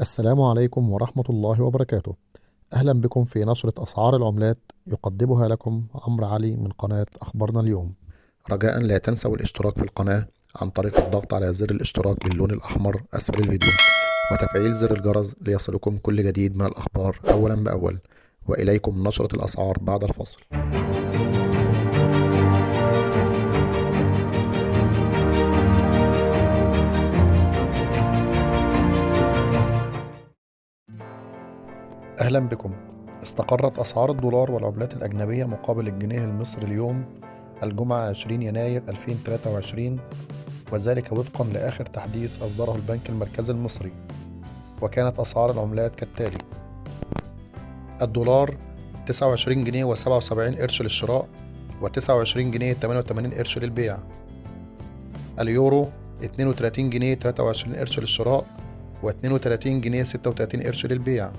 السلام عليكم ورحمة الله وبركاته. أهلا بكم في نشرة أسعار العملات يقدمها لكم عمرو علي من قناة أخبارنا اليوم. رجاء لا تنسوا الاشتراك في القناة عن طريق الضغط على زر الاشتراك باللون الأحمر أسفل الفيديو وتفعيل زر الجرس ليصلكم كل جديد من الأخبار أولا بأول. وإليكم نشرة الأسعار بعد الفصل. أهلا بكم. استقرت أسعار الدولار والعملات الأجنبية مقابل الجنيه المصري اليوم الجمعة 20 يناير 2023، وذلك وفقا لآخر تحديث أصدره البنك المركزي المصري. وكانت أسعار العملات كالتالي: الدولار 29 جنيه و77 قرش للشراء و29 جنيه 88 قرش للبيع. اليورو 32 جنيه 23 قرش للشراء و32 جنيه 36 قرش للبيع.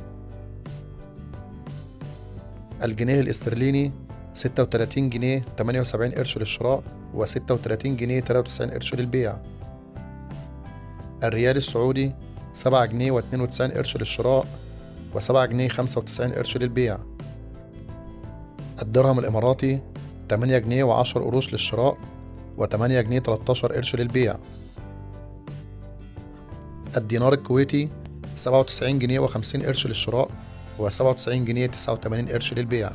الجنيه الاسترليني 36 جنيه 78 قرش للشراء و36 جنيه 93 قرش للبيع. الريال السعودي 7 جنيه و92 قرش للشراء و7 جنيه 95 قرش للبيع. الدرهم الإماراتي 8 جنيه و10 قروش للشراء و8 جنيه 13 قرش للبيع. الدينار الكويتي 97 جنيه و50 قرش للشراء و97 جنيه 89 قرش للبيع.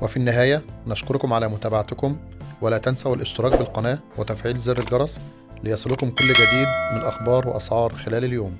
وفي النهاية نشكركم على متابعتكم، ولا تنسوا الاشتراك بالقناة وتفعيل زر الجرس ليصلكم كل جديد من أخبار وأسعار خلال اليوم.